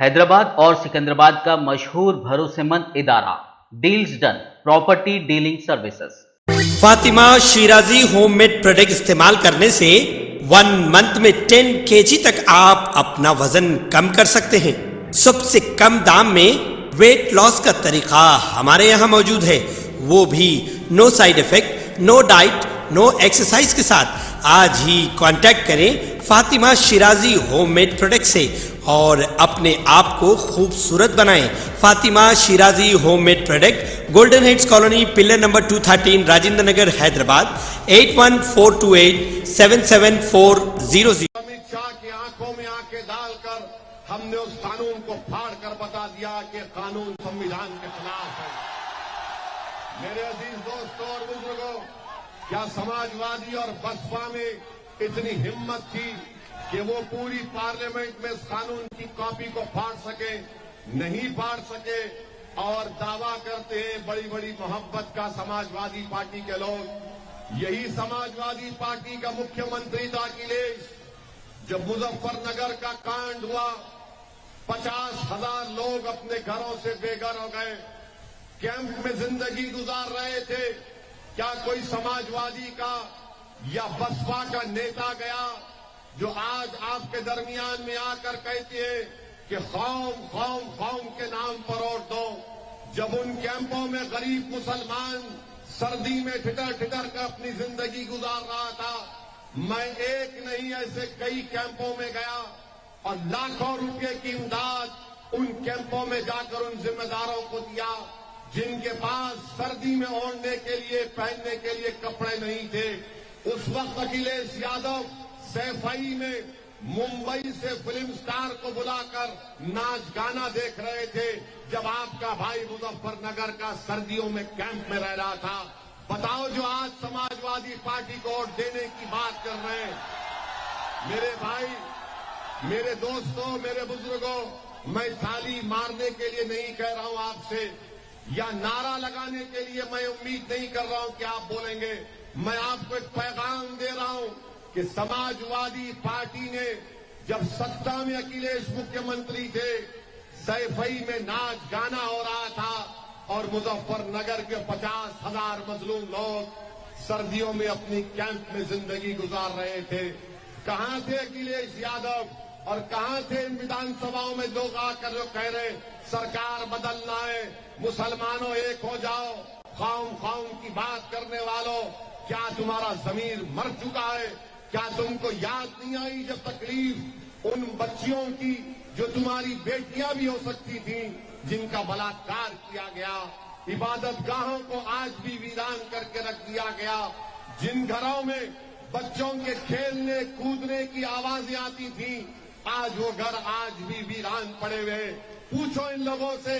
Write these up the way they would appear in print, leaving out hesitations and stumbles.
حیدرآباد اور سکندرآباد کا مشہور بھروسے مند ادارہ deals done property dealing services. Fatima Shirazi home made product استعمال کرنے سے 1 منتھ میں 10 kg تک آپ اپنا وزن کم کر سکتے ہیں۔ سب سے کم دام میں ویٹ لاس کا طریقہ ہمارے یہاں موجود ہے، وہ بھی no side effect, no diet, no exercise کے ساتھ۔ آج ہی کانٹیکٹ کریں Fatima Shirazi home made product سے اور اپنے آپ کو خوبصورت بنائیں۔ Fatima Shirazi home made product, Golden Heights Colony, pillar number 213، Rajendra Nagar, Hyderabad, 8142877400۔ Amit شاہ کی آنکھوں میں آنکھیں ڈال کر ہم نے اس قانون کو پھاڑ کر بتا دیا کہ قانون سنویدھان کے خلاف ہے۔ میرے عزیز دوستوں اور بزرگوں، کیا سماجوادی اور بسپا میں اتنی ہمت تھی کہ وہ پوری پارلیمنٹ میں اس قانون کی کاپی کو پھاڑ سکے؟ نہیں پھاڑ سکے، اور دعویٰ کرتے ہیں بڑی بڑی محبت کا سماجوادی پارٹی کے لوگ۔ یہی سماجوادی پارٹی کا مکھیہ منتری تھا اکھلیش۔ جب مظفر نگر کا کانڈ ہوا، 50,000 لوگ اپنے گھروں سے بے گھر ہو گئے، کیمپ میں زندگی گزار رہے تھے۔ کیا کوئی سماجوادی کا یا بسپا کا نیتا گیا جو آج آپ کے درمیان میں آ کر کہتے ہیں کہ قوم قوم قوم کے نام پر ووٹ دو؟ جب ان کیمپوں میں غریب مسلمان سردی میں ٹھٹر ٹھٹر کر اپنی زندگی گزار رہا تھا، میں ایک نہیں ایسے کئی کیمپوں میں گیا اور لاکھوں روپے کی امداد ان کیمپوں میں جا کر ان ذمہ داروں کو دیا جن کے پاس سردی میں اوڑھنے کے لیے، پہننے کے لیے کپڑے نہیں تھے۔ اس وقت اکھلیش یادو سیفئی میں ممبئی سے فلم سٹار کو بلا کر ناچ گانا دیکھ رہے تھے جب آپ کا بھائی مظفر نگر کا سردیوں میں کیمپ میں رہ رہا تھا۔ بتاؤ جو آج سماجوادی پارٹی کو ووٹ دینے کی بات کر رہے ہیں۔ میرے بھائی، میرے دوستوں، میرے بزرگوں، میں تالی مارنے کے لیے نہیں کہہ رہا ہوں آپ سے، یا نعرہ لگانے کے لیے میں امید نہیں کر رہا ہوں کہ آپ بولیں گے۔ میں آپ کو ایک پیغام دے رہا ہوں کہ سماجوادی پارٹی نے جب ستا میں اکھلیش مکھیہ منتری تھے، سیفئی میں ناچ گانا ہو رہا تھا اور مظفر نگر کے 50,000 مظلوم لوگ سردیوں میں اپنی کیمپ میں زندگی گزار رہے تھے۔ کہاں تھے اکھلیش یادو اور کہاں تھے ان وِدھان سبھاؤں میں لوگ آ کر جو کہہ رہے سرکار بدلنا ہے، مسلمانوں ایک ہو جاؤ، قوم قوم کی بات کرنے والوں، کیا تمہارا ضمیر مر چکا ہے؟ کیا تم کو یاد نہیں آئی جب تکلیف ان بچیوں کی جو تمہاری بیٹیاں بھی ہو سکتی تھیں، جن کا بلاکار کیا گیا؟ عبادت گاہوں کو آج بھی ویران کر کے رکھ دیا گیا۔ جن گھروں میں بچوں کے کھیلنے کودنے کی آوازیں آتی تھیں، آج وہ گھر آج بھی ویران پڑے ہوئے۔ پوچھو ان لوگوں سے،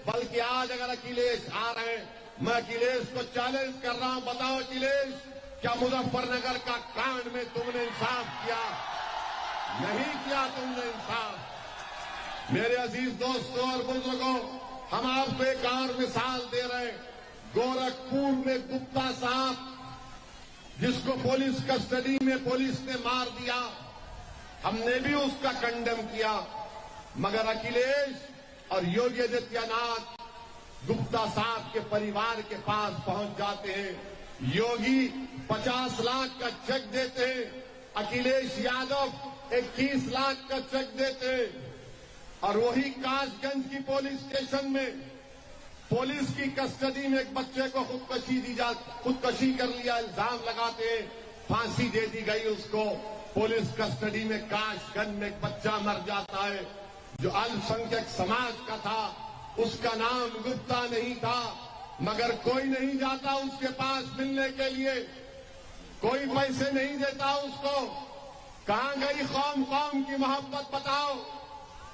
بلکہ آج اگر اکھلیش آ رہے ہیں، میں اکھلیش کو چیلنج کر رہا ہوں، بتاؤ اکھلیش، کیا مظفر نگر کا کانڈ میں تم نے انصاف کیا؟ نہیں کیا تم نے انصاف۔ میرے عزیز دوستوں اور بزرگوں، ہم آپ کو ایک اور مثال دے رہے ہیں۔ گورکھپور میں گپتا صاحب جس کو پولیس کسٹڈی میں پولیس نے مار دیا، ہم نے بھی اس کا کنڈم کیا، مگر اکھلیش اور یوگی آدتیہ ناتھ گپتا صاحب کے پریوار کے پاس پہنچ جاتے ہیں۔ یوگی 50 لاکھ کا چیک دیتے ہیں، اکھلیش یادو 21 لاکھ کا چیک دیتے ہیں، اور وہی کاش گنج کی پولیس اسٹیشن میں پولیس کی کسٹڈی میں ایک بچے کو خودکشی کر لیا الزام لگاتے ہیں، پھانسی دے دی گئی اس کو۔ پولیس کسٹڈی میں کاش گنج میں ایک بچہ مر جاتا ہے جو الپسنکھیک سماج کا تھا، اس کا نام گپتا نہیں تھا، مگر کوئی نہیں جاتا اس کے پاس ملنے کے لیے، کوئی پیسے نہیں دیتا اس کو۔ کہاں گئی قوم قوم کی محبت؟ بتاؤ،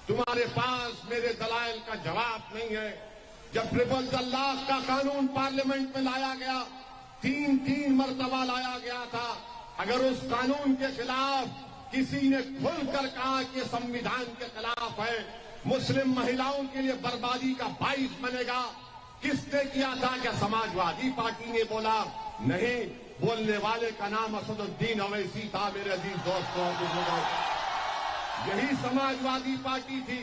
تمہارے پاس میرے دلائل کا جواب نہیں ہے۔ جب ٹرپل طلاق کا قانون پارلیمنٹ میں لایا گیا، 3 مرتبہ لایا گیا تھا، اگر اس قانون کے خلاف کسی نے کھل کر کہا کہ سنویدھان کے خلاف ہے، مسلم مہیلاؤں کے لیے بربادی کا باعث بنے گا، کس نے کیا تھا؟ کیا سماجوادی پارٹی نے بولا؟ نہیں، بولنے والے کا نام اسد الدین اویسی تھا۔ میرے عزیز دوستوں اور بزرگوں، یہی سماجوادی پارٹی تھی۔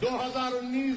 2019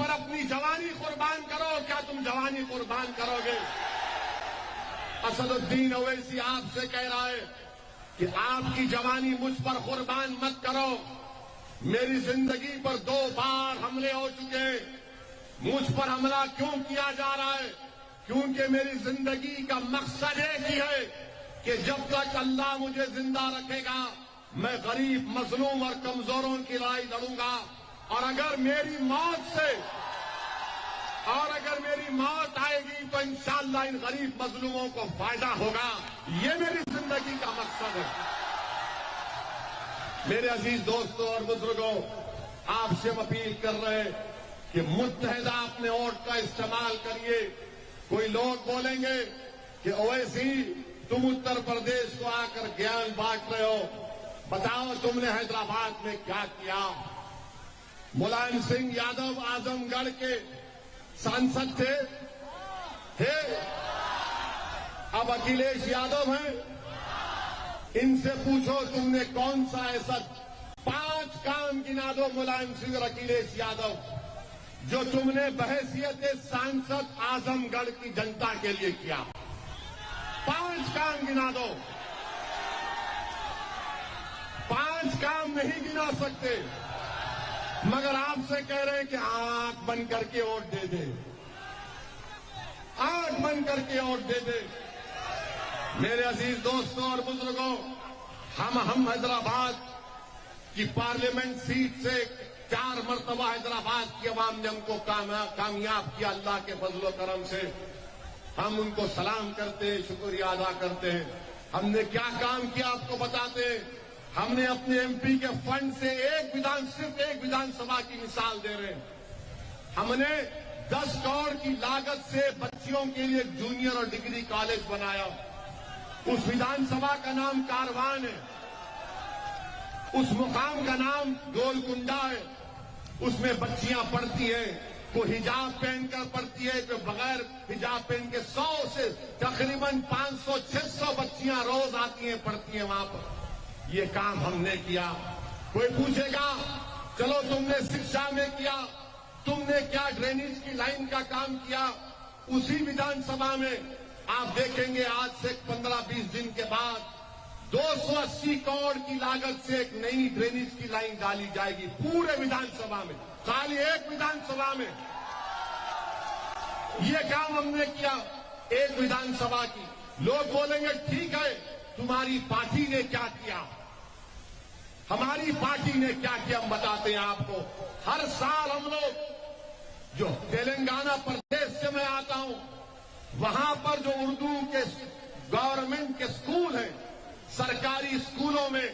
پر اپنی جوانی قربان کرو. کیا تم جوانی قربان کرو گے؟ اسد الدین اویسی آپ سے کہہ رہا ہے کہ آپ کی جوانی مجھ پر قربان مت کرو. میری زندگی پر 2 بار حملے ہو چکے ہیں. مجھ پر حملہ کیوں کیا جا رہا ہے؟ کیونکہ میری زندگی کا مقصد ایک ہی ہے کہ جب تک اللہ مجھے زندہ رکھے گا میں غریب، مظلوم اور کمزوروں کی لڑائی لڑوں گا. اور اگر میری موت آئے گی تو انشاءاللہ ان غریب مظلوموں کو فائدہ ہوگا. یہ میری زندگی کا مقصد ہے. میرے عزیز دوستوں اور بزرگوں، آپ سے اپیل کر رہے ہیں کہ متحدہ اپنے ووٹ کا استعمال کریے. کوئی لوگ بولیں گے کہ اویسی تم اتر پردیش کو آ کر گیان بانٹ رہے ہو، بتاؤ تم نے حیدرآباد میں کیا کیا؟ ملائم سنگھ یادو اعظم گڑھ کے سانسد تھے. اب اکھلیش یادو ہیں. ان سے پوچھو تم نے کون سا ایسا 5 کام گنا دو ملائم سنگھ اور اکھلیش یادو جو تم نے بحیثیت سانسد اعظم گڑھ کی جنتا کے لیے کیا. 5 کام گنا دو. 5 کام نہیں گنا سکتے، مگر آپ سے کہہ رہے ہیں کہ آنکھ بند کر کے ووٹ دے دے. آنکھ بند کر کے ووٹ دے دے. میرے عزیز دوستوں اور بزرگوں، ہم حیدرآباد کی پارلیمنٹ سیٹ سے 4 مرتبہ حیدرآباد کی عوام نے ہم کو کامیاب کیا. اللہ کے فضل و کرم سے ہم ان کو سلام کرتے ہیں، شکریہ ادا کرتے ہیں. ہم نے کیا کام کیا آپ کو بتاتے ہیں. ہم نے اپنے ایم پی کے فنڈ سے صرف ایک ودھان سبھا کی مثال دے رہے ہیں. ہم نے 10 کروڑ کی لاگت سے بچیوں کے لیے جونیئر اور ڈگری کالج بنایا. اس ودھان سبھا کا نام کاروان ہے. اس مقام کا نام گولکنڈا ہے. اس میں بچیاں پڑھتی ہیں، کوئی حجاب پہن کر پڑھتی ہے، کوئی بغیر حجاب پہن کے 100 سے تقریباً 500-600 بچیاں روز آتی ہیں، پڑھتی ہیں وہاں پر. یہ کام ہم نے کیا. کوئی پوچھے گا چلو تم نے شکشا میں کیا، تم نے کیا ڈرینیج کی لائن کا کام کیا؟ اسی ودھان سبھا میں آپ دیکھیں گے آج سے 15-20 دن کے بعد 280 کروڑ کی لاگت سے ایک نئی ڈرینیج کی لائن ڈالی جائے گی پورے ودھان سبھا میں. خالی ایک ودھان سبھا میں یہ کام ہم نے کیا، ایک ودھان سبھا کی. لوگ بولیں گے ٹھیک ہے تمہاری پارٹی نے کیا کیا. ہماری پارٹی نے کیا کیا ہم بتاتے ہیں آپ کو. ہر سال ہم لوگ جو تلنگانہ پردیش سے میں آتا ہوں وہاں پر جو اردو کے گورنمنٹ کے اسکول ہیں، سرکاری اسکولوں میں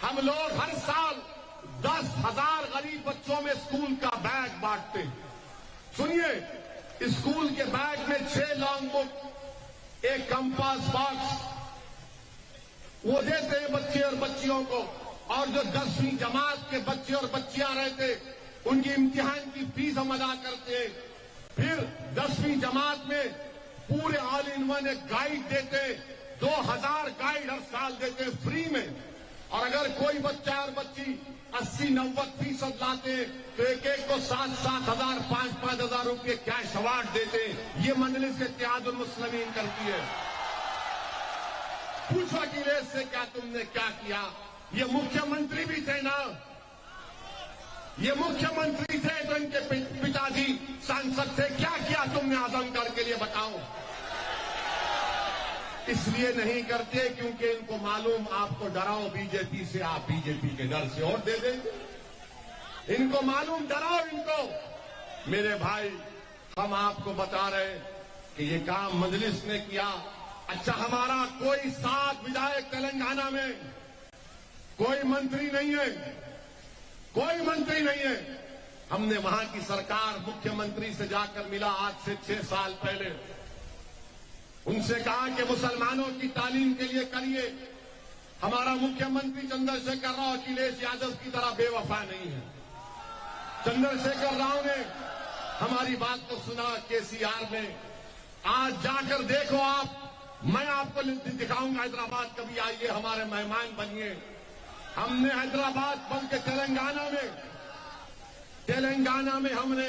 ہم لوگ ہر سال 10,000 غریب بچوں میں اسکول کا بیگ بانٹتے ہیں. سنیے، اسکول کے بیگ میں 6 لانگ بک، ایک کمپاس باکس وہ دیتے ہیں بچے اور بچیوں کو. اور جو 10ویں جماعت کے بچے اور بچیاں رہتے ان کی امتحان کی فیس ہم ادا کرتے ہیں. پھر 10ویں جماعت میں پورے آل ان ون ایک گائیڈ دیتے، 2000 گائیڈ ہر سال دیتے فری میں. اور اگر کوئی بچہ اور بچی 80-90% لاتے تو ایک کو 7,000 5,000 روپے کیش ایوارڈ دیتے. یہ مجلس اتحاد المسلمین کرتی ہے. پوچھو اکھلیش سے کیا تم نے کیا کیا؟ یہ مکھیہ منتری بھی تھے نا، یہ مکھیہ منتری تھے تو ان کے پتا جی سانسد تھے. کیا کیا تم نے اعظم گڑھ کے لیے بتاؤ؟ اس لیے نہیں کرتے کیونکہ ان کو معلوم آپ کو ڈراؤ بی جے پی سے، آپ بی جے پی کے ڈر سے اور دے دیں گے. ان کو معلوم، ڈراؤ ان کو. میرے بھائی، ہم آپ کو بتا رہے ہیں کہ یہ کام مجلس نے کیا. اچھا، ہمارا کوئی 7 ودھایک تلنگانہ میں کوئی منتری نہیں ہے، کوئی منتری نہیں ہے. ہم نے وہاں کی سرکار مکھیہ منتری سے جا کر ملا آج سے 6 سال پہلے. ان سے کہا کہ مسلمانوں کی تعلیم کے لیے کریے. ہمارا مکھیہ منتری چندر شیکھر راؤ اکھلیش یادو کی طرح بے وفا نہیں ہے. چندر شیکھر راؤ نے ہماری بات کو سنا KCR میں. آج جا کر دیکھو آپ، میں آپ کو دکھاؤں گا حیدرآباد. کبھی آئیے، ہمارے مہمان بنیے. ہم نے حیدرآباد بلکہ تلنگانہ میں ہم نے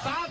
7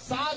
7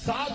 7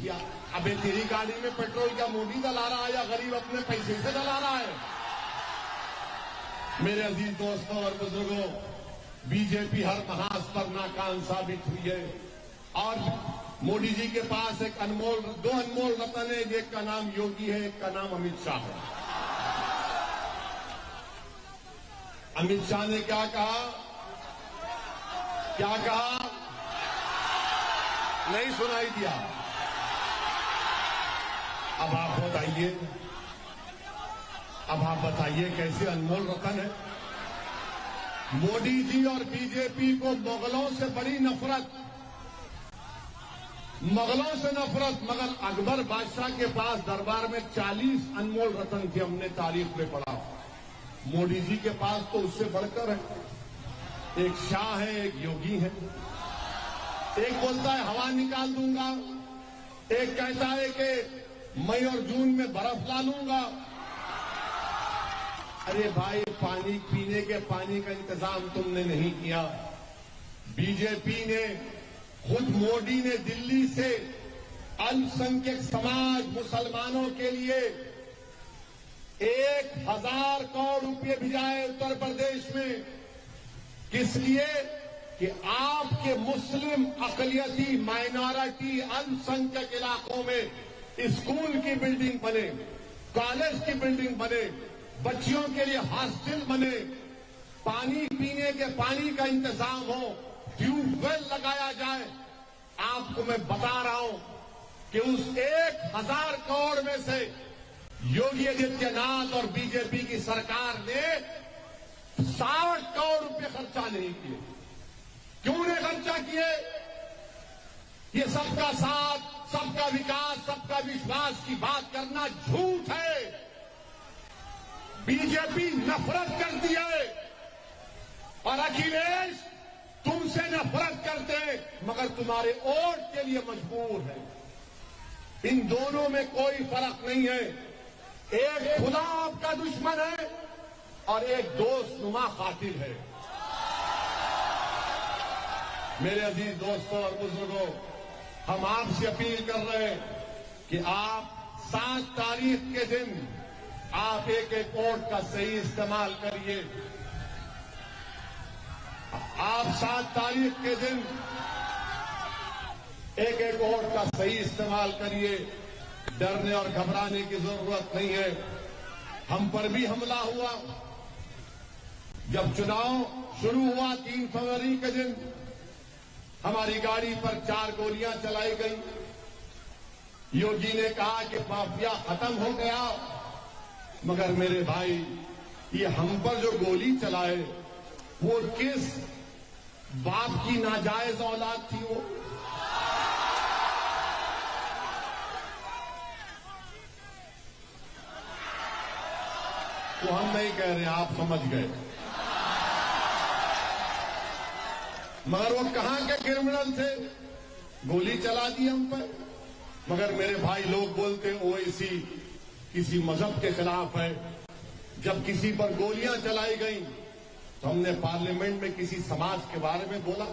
کیا. ابے تیری گاڑی میں پیٹرول کیا مودی ڈلا رہا ہے یا غریب اپنے پیسے سے ڈلا رہا ہے؟ میرے عزیز دوستوں اور بزرگوں، بی جے پی ہر محاذ پر ناکام ثابت ہوئی ہے اور مودی جی کے پاس دو انمول رتن ہے. ایک کا نام یوگی ہے، ایک کا نام امت شاہ ہے. امت شاہ نے کیا کہا؟ نہیں سنائی دیا. اب آپ بتائیے کیسے انمول رتن ہے. مودی جی اور بی جے پی کو مغلوں سے بڑی نفرت، مگر اکبر بادشاہ کے پاس دربار میں 40 انمول رتن تھے. ہم نے تاریخ میں پڑھا. مودی جی کے پاس تو اس سے بڑھ کر ہے. ایک شاہ ہے، ایک یوگی ہے. ایک بولتا ہے ہوا نکال دوں گا، ایک کہتا ہے کہ مئی اور جون میں برف لا لوں گا. ارے بھائی، پانی پینے کے پانی کا انتظام تم نے نہیں کیا. بی جے پی نے خود مودی نے دلی سے السنکھیک سماج مسلمانوں کے لیے 1000 کروڑ روپے بھیجائے اتر پردیش میں. کس لیے؟ کہ آپ کے مسلم اقلیتی مائنارٹی السنکھیک علاقوں میں اسکول کی بلڈنگ بنے، کالج کی بلڈنگ بنے، بچیوں کے لیے ہاسٹل بنے، پانی پینے کے پانی کا انتظام ہو، ٹیوب ویل لگایا جائے. آپ کو میں بتا رہا ہوں کہ اس 1000 کروڑ میں سے یوگی آدتیہ ناتھ اور بی جے پی کی سرکار نے 60 کروڑ روپے خرچہ نہیں کیے. کیوں نے خرچہ کیے؟ یہ سب کا ساتھ، سب کا وکاس، سب کا وشواس کی بات کرنا جھوٹ ہے. بی جے پی نفرت کرتی ہے اور اکھلیش تم سے نفرت کرتے مگر تمہارے ووٹ کے لیے مجبور ہے. ان دونوں میں کوئی فرق نہیں ہے. ایک خدا آپ کا دشمن ہے اور ایک دوست نما قاتل ہے. میرے عزیز دوستوں اور بزرگوں، ہم آپ سے اپیل کر رہے ہیں کہ آپ 7 تاریخ کے دن آپ ایک ووٹ کا صحیح استعمال کریے. آپ 7 تاریخ کے دن ایک ووٹ کا صحیح استعمال کریے. ڈرنے اور گھبرانے کی ضرورت نہیں ہے. ہم پر بھی حملہ ہوا. جب چناؤ شروع ہوا 3 فروری کے دن ہماری گاڑی پر 4 گولیاں چلائی گئی. یوگی نے کہا کہ مافیا ختم ہو گیا، مگر میرے بھائی، یہ ہم پر جو گولی چلائے وہ کس باپ کی ناجائز اولاد تھی؟ وہ تو ہم نہیں کہہ رہے، آپ سمجھ گئے. مگر وہ کہاں کے کرمنل تھے؟ گولی چلا دی ہم پر. مگر میرے بھائی، لوگ بولتے اویسی کسی مذہب کے خلاف ہے. جب کسی پر گولیاں چلائی گئیں تو ہم نے پارلیمنٹ میں کسی سماج کے بارے میں بولا؟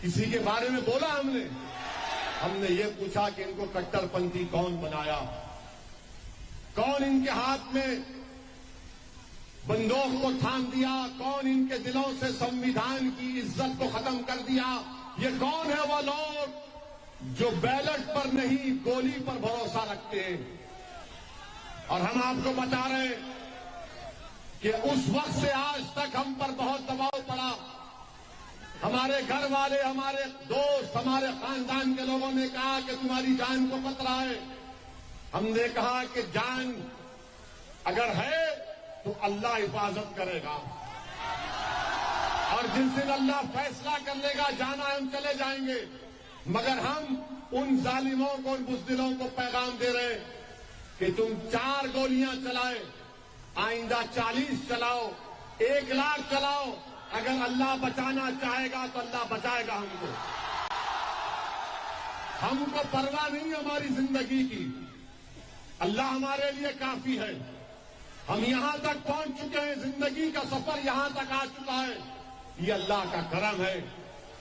کسی کے بارے میں بولا ہم نے یہ پوچھا کہ ان کو کٹر پنتھی کون بنایا؟ کون ان کے ہاتھ میں بندوق کو تھام دیا؟ کون ان کے دلوں سے سمویدھان کی عزت کو ختم کر دیا؟ یہ کون ہے وہ لوگ جو بیلٹ پر نہیں گولی پر بھروسہ رکھتے ہیں؟ اور ہم آپ کو بتا رہے ہیں کہ اس وقت سے آج تک ہم پر بہت دباؤ پڑا. ہمارے گھر والے، ہمارے دوست، ہمارے خاندان کے لوگوں نے کہا کہ تمہاری جان کو خطرہ ہے. ہم نے کہا کہ جان اگر ہے تو اللہ حفاظت کرے گا، اور جس دن اللہ فیصلہ کر لے گا جانا ہے ہم چلے جائیں گے. مگر ہم ان ظالموں کو، ان بزدلوں کو پیغام دے رہے ہیں کہ تم 4 گولیاں چلائے، آئندہ 40 چلاؤ، 1 لاکھ چلاؤ. اگر اللہ بچانا چاہے گا تو اللہ بچائے گا ہم کو. ہم کو پرواہ نہیں ہماری زندگی کی. اللہ ہمارے لیے کافی ہے. ہم یہاں تک پہنچ چکے ہیں، زندگی کا سفر یہاں تک آ چکا ہے. یہ اللہ کا کرم ہے.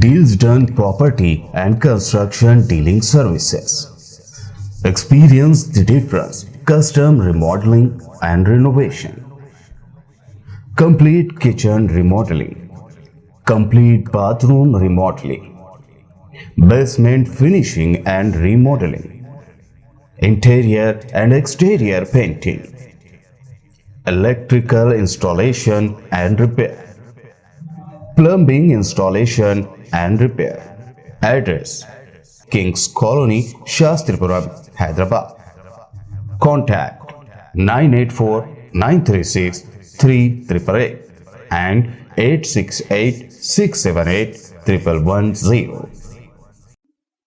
Deals Done Property and Construction Dealing Services. Experience the difference. Custom remodeling and renovation. Complete kitchen remodeling. Complete bathroom remodeling. Basement finishing and remodeling. Interior and exterior painting. Electrical installation and repair. Plumbing installation and repair. Address: Kings Colony, Shastripuram, Hyderabad. Contact 984-936-3888 and 868-678-1110.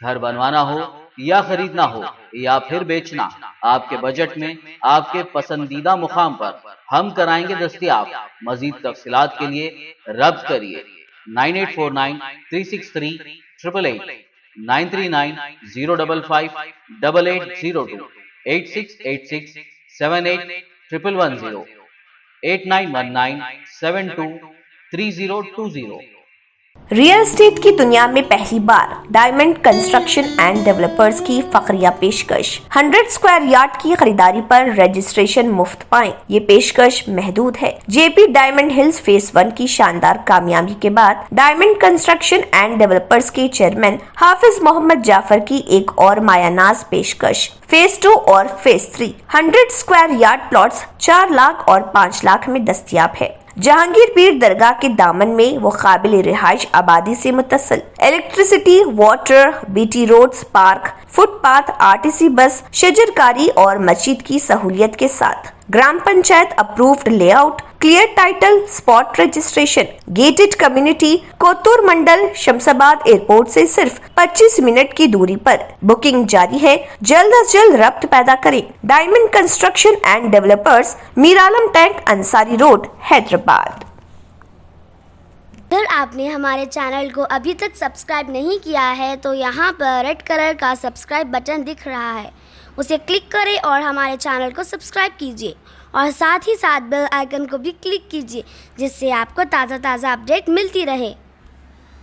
گھر بنوانا ہو یا خریدنا ہو یا پھر بیچنا، آپ کے budget میں آپ کے پسندیدہ مقام پر ہم کرائیں گے دستیاب۔ مزید تفصیلات کے لیے ربط کریے 9849363888 939-055-8802 8686781110 8919723020۔ ریئل اسٹیٹ کی دنیا میں پہلی بار ڈائمنڈ کنسٹرکشن اینڈ ڈیولپرز کی فخریہ پیشکش، 100 اسکوائر یارڈ کی خریداری پر رجسٹریشن مفت پائیں۔ یہ پیشکش محدود ہے۔ جے پی ڈائمنڈ ہلز فیس 1 کی شاندار کامیابی کے بعد ڈائمنڈ کنسٹرکشن اینڈ ڈیولپرز کے چیئرمین حافظ محمد جعفر کی ایک اور مایہ ناز پیشکش، فیس 2 اور phase 3 100 square yard plots 4 lakh اور 5 لاکھ میں دستیاب ہے۔ جہانگیر پیر درگاہ کے دامن میں وہ قابل رہائش آبادی سے متصل electricity, water, B T roads, park, footpath, RTC bus, شجرکاری اور مسجد کی سہولیت کے ساتھ gram panchayat approved layout, clear title, spot registration, gated community, Kothur mandal, Shamshabad airport سے صرف 25 منٹ کی دوری پر۔ بکنگ جاری ہے، جلد از جلد ربط پیدا کریں۔ Diamond construction and developers, Miralam tank, Ansari road, Hyderabad. اگر آپ نے ہمارے چینل کو ابھی تک سبسکرائب نہیں کیا ہے تو یہاں پر ریڈ کلر کا سبسکرائب بٹن دکھ رہا ہے، اسے کلک کریں اور ہمارے چینل کو سبسکرائب کیجیے، اور ساتھ ہی ساتھ بیل آئیکن کو بھی کلک کیجیے، جس سے آپ کو تازہ اپڈیٹ ملتی رہے۔